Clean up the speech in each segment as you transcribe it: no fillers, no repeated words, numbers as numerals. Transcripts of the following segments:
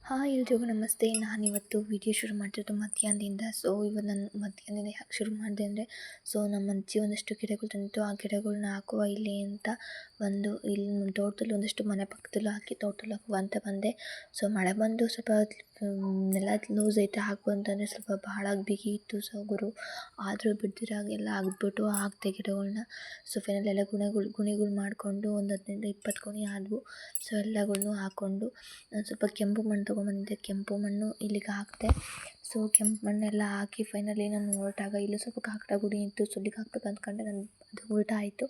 Hi ಎಲ್ರಿಗೂ ನಮಸ್ತೆ. ನಾನಿವತ್ತು ವಿಡಿಯೋ ಶುರು ಮಾಡ್ತಿರೋದು ಮಧ್ಯಾಹ್ನದಿಂದ. ಇವತ್ತು ನಾನು ಮಧ್ಯಾಹ್ನದಿಂದ ಯಾಕೆ ಶುರು ಮಾಡಿದೆ ಅಂದರೆ, ನಮ್ಮ ಅಜ್ಜಿ ಒಂದಷ್ಟು ಗಿಡಗಳು ತಂದಿತ್ತು. ಆ ಗಿಡಗಳ್ನ ಹಾಕುವ ಇಲ್ಲಿ ಅಂತ ಇಲ್ಲಿ ತೋಟದಲ್ಲಿ ಒಂದಷ್ಟು ಮನೆ ಪಕ್ಕದಲ್ಲೂ ಹಾಕಿ ತೋಟದಲ್ಲಿ ಹಾಕುವ ಅಂತ ಬಂದೆ. ಮಳೆ ಬಂದು ಸ್ವಲ್ಪ ನೆಲ ಲೂಸ್ ಐತೆ, ಹಾಕು ಅಂತಂದರೆ ಸ್ವಲ್ಪ ಭಾಳ ಬಿಗಿ ಇತ್ತು ಗುರು. ಆದರೂ ಬಿಡ್ದಿರಾಗೆಲ್ಲ ಅಗ್ಬಿಟ್ಟು ಹಾಕಿದೆ ಗಿಡಗಳ್ನ. ಫೈನಲ್ ಎಲ್ಲ ಗುಣಿಗಳು ಮಾಡಿಕೊಂಡು ಒಂದು 15-20 ಗುಣಿ ಆದವು. ಎಲ್ಲಗಳ್ನೂ ಹಾಕ್ಕೊಂಡು ಸ್ವಲ್ಪ ಕೆಂಪು ಮಣ್ಣು ತೊಗೊಂಬಂದಿದ್ದೆ. ಕೆಂಪು ಮಣ್ಣು ಇಲ್ಲಿಗೆ ಹಾಕಿದೆ. ಕೆಂಪು ಮಣ್ಣೆಲ್ಲ ಹಾಕಿ ಫೈನಲಿ ನಾನು ಹೊರಟಾಗ ಇಲ್ಲೂ ಸ್ವಲ್ಪ ಕಾಕಡ ಗುಡಿ ಇತ್ತು. ಸುಲಿಗೆ ಹಾಕ್ಬೇಕು ಅಂದ್ಕೊಂಡೆ, ಅದು ಉಲ್ಟಾ ಆಯಿತು.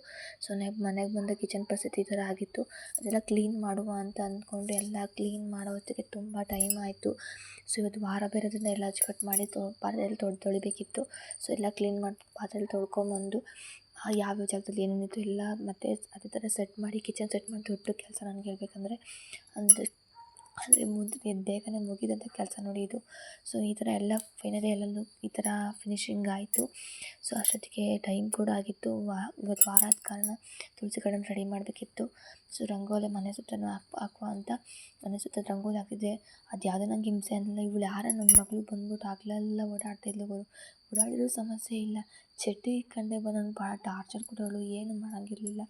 ಮನೆಗೆ ಬಂದ ಕಿಚನ್ ಪರಿಸ್ಥಿತಿ ಈ ಥರ ಆಗಿತ್ತು. ಅದೆಲ್ಲ ಕ್ಲೀನ್ ಮಾಡುವ ಅಂತ ಅಂದ್ಕೊಂಡು ಎಲ್ಲ ಕ್ಲೀನ್ ಮಾಡೋ ಹೊತ್ತಿಗೆ ತುಂಬ ಟೈಮ್ ಆಯಿತು. ಇವತ್ತು ವಾರ ಬೇರೆದ್ರಿಂದ ಎಲ್ಲ ಅಚ್ಚುಕಟ್ಟು ಮಾಡಿ ಪಾತ್ರೆಯಲ್ಲಿ ತೊಳಿಬೇಕಿತ್ತು. ಎಲ್ಲ ಕ್ಲೀನ್ ಮಾಡಿ ಪಾತ್ರೆಯಲ್ಲಿ ತೊಳ್ಕೊಂಬಂದು ಯಾವ್ಯಾವ ಜಾಗದಲ್ಲಿ ಏನೇನಿತ್ತು ಎಲ್ಲ ಮತ್ತೆ ಅದೇ ಥರ ಸೆಟ್ ಮಾಡಿ ಕಿಚನ್ ಸೆಟ್ ಮಾಡಿ ದೊಡ್ಡ ಕೆಲಸ ನನಗೆ ಹೇಳ್ಬೇಕಂದ್ರೆ ಅಂದರೆ ಬೇಗನೆ ಮುಗಿದಂಥ ಕೆಲಸ ನೋಡಿ ಇದು. ಈ ಥರ ಎಲ್ಲ ಫೈನಲಿ ಎಲ್ಲನೂ ಈ ಥರ ಫಿನಿಶಿಂಗ್ ಆಯಿತು. ಅಷ್ಟೊತ್ತಿಗೆ ಟೈಮ್ ಕೂಡ ಆಗಿತ್ತು. ಇವತ್ತು ವಾರ ಆದ ಕಾರಣ ತುಳಸಿ ಕಟ್ಟನ್ನು ರೆಡಿ ಮಾಡಬೇಕಿತ್ತು. ರಂಗೋಲಿ ಮನೆ ಸುತ್ತಲೂ ಹಾಕುವ ಅಂತ ಮನೆ ಸುತ್ತ ರಂಗೋಲಿ ಹಾಕಿದ್ದೆ. ಅದು ಯಾವುದೋ ನಂಗೆ ಹಿಂಸೆ ಅನ್ನಿಲ್ಲ. ಇವಳು ಯಾರೋ ನನ್ನ ಮಗಳು ಬಂದ್ಬಿಟ್ಟು ಹಗಲೆಲ್ಲ ಓಡಾಡ್ತಿದ್ಲು. ಓಡಾಡಿದ್ರೂ ಸಮಸ್ಯೆ ಇಲ್ಲ, ಚಡ್ಡಿ ಇಟ್ಕೊಂಡೆ ಬಂದು ಭಾಳ ಟಾರ್ಚರ್ ಕೊಡೋಳು. ಏನು ಮಾಡೋಂಗಿರಲಿಲ್ಲ.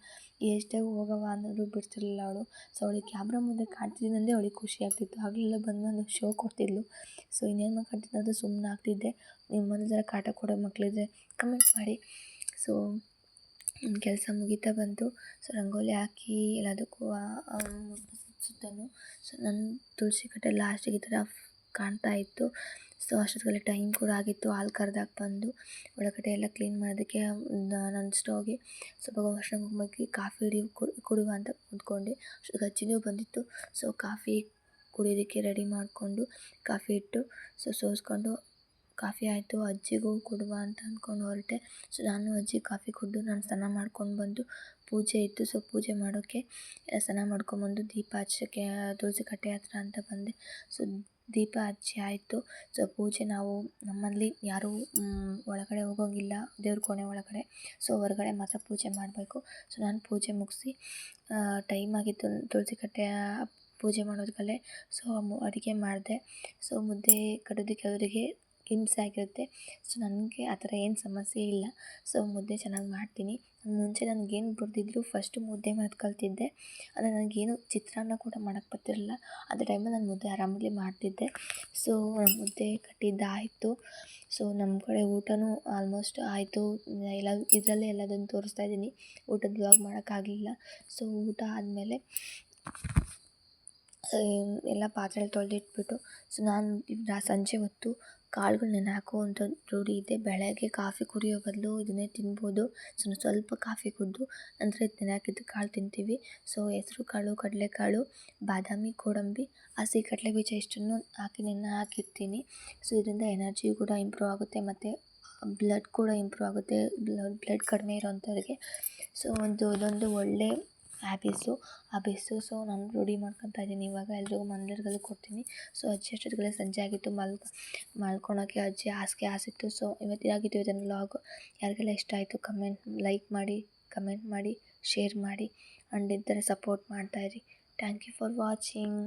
ಎಷ್ಟೇ ಹೋಗವ ಅನ್ನೋದು ಬಿಡ್ತಿರ್ಲಿಲ್ಲ ಅವಳು. ಅವಳಿಗೆ ಕ್ಯಾಮ್ರಾ ಮುಂದೆ ಕಾಣ್ತಿದ್ದೀನಿ ಅಂದರೆ ಅವಳಿಗೆ ಖುಷಿ ಆಗ್ತಿತ್ತು. ಹಗಲೆಲ್ಲ ಬಂದು ಶೋ ಕೊಡ್ತಿದ್ಲು. ಇನ್ನೇನು ಮಾತಾಡ್ತಿದ್ದೆ ಅದು ಸುಮ್ಮನೆ ಆಗ್ತಿದ್ದೆ. ನಿಮ್ಮಲ್ಲಿ ಥರ ಕಾಟ ಕೊಡೋ ಮಕ್ಕಳಿದ್ರೆ ಕಮೆಂಟ್ ಮಾಡಿ. ಕೆಲಸ ಮುಗಿತಾ ಬಂತು. ರಂಗೋಲಿ ಹಾಕಿ ಎಲ್ಲದಕ್ಕೂ ಸುತ್ತಲೂ ನನ್ನ ತುಳಸಿ ಕಟ್ಟೆ ಲಾಸ್ಟಿಗೆ ಈ ಥರ ಕಾಣ್ತಾ ಇತ್ತು. ಅಷ್ಟೊತ್ತಿಗೆಲ್ಲ ಟೈಮ್ ಕೂಡ ಆಗಿತ್ತು. ಹಾಲು ಕರೆದಾಗ ಬಂದು ಒಳಗಡೆ ಎಲ್ಲ ಕ್ಲೀನ್ ಮಾಡೋದಕ್ಕೆ ನನ್ನ ಸ್ಟವ್ಗೆ ಸ್ವಲ್ಪ ಅರಿಶಿನ ಕುಂಕುಮಕ್ಕೆ ಕಾಫಿ ಕುಡಿಯುವ ಅಂತ ಕೂತ್ಕೊಂಡೆ. ಅಷ್ಟೊತ್ತಿಗೆ ಅಜ್ಜಿನೂ ಬಂದಿತ್ತು. ಕಾಫಿ ಕುಡಿಯೋದಕ್ಕೆ ರೆಡಿ ಮಾಡಿಕೊಂಡು ಕಾಫಿ ಇಟ್ಟು ಸೋಸ್ಕೊಂಡು ಕಾಫಿ ಆಯಿತು. ಅಜ್ಜಿಗೂ ಕೊಡುವ ಅಂತ ಅಂದ್ಕೊಂಡು ಹೊರಟೆ. ನಾನು ಅಜ್ಜಿ ಕಾಫಿ ಕುಡಿದು ನಾನು ಸ್ನಾನ ಮಾಡ್ಕೊಂಡು ಬಂದು ಪೂಜೆ ಇತ್ತು. ಪೂಜೆ ಮಾಡೋಕ್ಕೆ ಸ್ನಾನ ಮಾಡ್ಕೊಂಬಂದು ದೀಪ ಹಚ್ಚೋಕ್ಕೆ ತುಳಸಿ ಕಟ್ಟೆ ಹತ್ರ ಅಂತ ಬಂದೆ. ದೀಪ ಹಚ್ಚಿ ಆಯಿತು. ಪೂಜೆ ನಾವು ನಮ್ಮಲ್ಲಿ ಯಾರೂ ಒಳಗಡೆ ಹೋಗೋಂಗಿಲ್ಲ, ದೇವ್ರ ಕೋಣೆ ಒಳಗಡೆ. ಹೊರಗಡೆ ಮಾತ್ರ ಪೂಜೆ ಮಾಡಬೇಕು. ನಾನು ಪೂಜೆ ಮುಗಿಸಿ ಟೈಮ್ ಆಗಿತ್ತು ತುಳಸಿ ಕಟ್ಟೆ ಪೂಜೆ ಮಾಡೋದಕ್ಕಲ್ಲೇ. ಅಡುಗೆ ಮಾಡಿದೆ. ಮುದ್ದೆ ಕಟ್ಟೋದಕ್ಕೆ ಅವರಿಗೆ ಹಿಂಸೆ ಆಗಿರುತ್ತೆ. ನನಗೆ ಆ ಥರ ಏನು ಸಮಸ್ಯೆ ಇಲ್ಲ. ಮುದ್ದೆ ಚೆನ್ನಾಗಿ ಮಾಡ್ತೀನಿ. ಮುಂಚೆ ನನಗೇನು ಬರ್ದಿದ್ರು ಫಸ್ಟು ಮುದ್ದೆ ಮಾಡೋದು ಕಲ್ತಿದ್ದೆ. ಆದರೆ ನನಗೇನು ಚಿತ್ರಾನ್ನ ಕೂಡ ಮಾಡೋಕ್ಕೆ ಬರ್ತಿರಲಿಲ್ಲ. ಅದೇ ಟೈಮಲ್ಲಿ ನಾನು ಮುದ್ದೆ ಆರಾಮಾಗಿ ಮಾಡ್ತಿದ್ದೆ. ಮುದ್ದೆ ಕಟ್ಟಿದ್ದಾಯಿತು. ನಮ್ಮ ಕಡೆ ಊಟನೂ ಆಲ್ಮೋಸ್ಟ್ ಆಯಿತು. ಇದರಲ್ಲೇ ಎಲ್ಲದನ್ನು ತೋರಿಸ್ತಾ ಇದ್ದೀನಿ. ಊಟದ ವ್ಲಾಗ್ ಮಾಡೋಕ್ಕಾಗಲಿಲ್ಲ. ಊಟ ಆದಮೇಲೆ ಎಲ್ಲ ಪಾತ್ರೆಯಲ್ಲಿ ತೊಳೆದಿಟ್ಬಿಟ್ಟು ನಾನು ಸಂಜೆ ಹೊತ್ತು ಕಾಳುಗಳು ನೆನೆ ಹಾಕುವಂಥ ರೂಢಿ ಇದೆ. ಬೆಳಗ್ಗೆ ಕಾಫಿ ಕುಡಿಯೋ ಬದಲು ಇದನ್ನೇ ತಿನ್ಬೋದು. ಸ್ವಲ್ಪ ಕಾಫಿ ಕುಡಿದು ನಂತರ ಇದು ನೆನೆ ಹಾಕಿದ್ದು ಕಾಳು ತಿಂತೀವಿ. ಹೆಸರು ಕಾಳು, ಕಡಲೆಕಾಳು, ಬಾದಾಮಿ, ಗೋಡಂಬಿ, ಹಸಿ ಕಡಲೆಬೀಜ ಇಷ್ಟನ್ನು ಹಾಕಿ ನೆನೆ ಹಾಕಿರ್ತೀನಿ. ಇದರಿಂದ ಎನರ್ಜಿ ಕೂಡ ಇಂಪ್ರೂವ್ ಆಗುತ್ತೆ ಮತ್ತು ಬ್ಲಡ್ ಕೂಡ ಇಂಪ್ರೂವ್ ಆಗುತ್ತೆ. ಬ್ಲಡ್ ಕಡಿಮೆ ಇರೋವಂಥವ್ರಿಗೆ. ಇದೊಂದು ಒಳ್ಳೆ ಹ್ಯಾಬಿಟ್ಸು. ನಾನು ರೂಢಿ ಮಾಡ್ಕೊತಾ ಇದ್ದೀನಿ ಇವಾಗ. ಎಲ್ರಿಗೂ ಮನೆಯವ್ರಿಗೆಲ್ಲ ಕೊಡ್ತೀನಿ. ಅಜ್ಜಿ ಅಷ್ಟೊತ್ತಿಗೆಲ್ಲ ಸಂಜೆ ಆಗಿತ್ತು. ಮಲ್ಕೊಳೋಕ್ಕೆ ಅಜ್ಜಿ ಹಾಸಿಗೆ ಹಾಸಿತ್ತು. ಇವತ್ತಿನಾಗಿತ್ತು ಇದನ್ನು ವ್ಲಾಗ್. ಯಾರಿಗೆಲ್ಲ ಇಷ್ಟ ಆಯಿತು ಲೈಕ್ ಮಾಡಿ, ಕಮೆಂಟ್ ಮಾಡಿ, ಶೇರ್ ಮಾಡಿ ಆ್ಯಂಡ್ ಈ ಥರ ಸಪೋರ್ಟ್ ಮಾಡ್ತಾಯಿರಿ. Thank you for watching.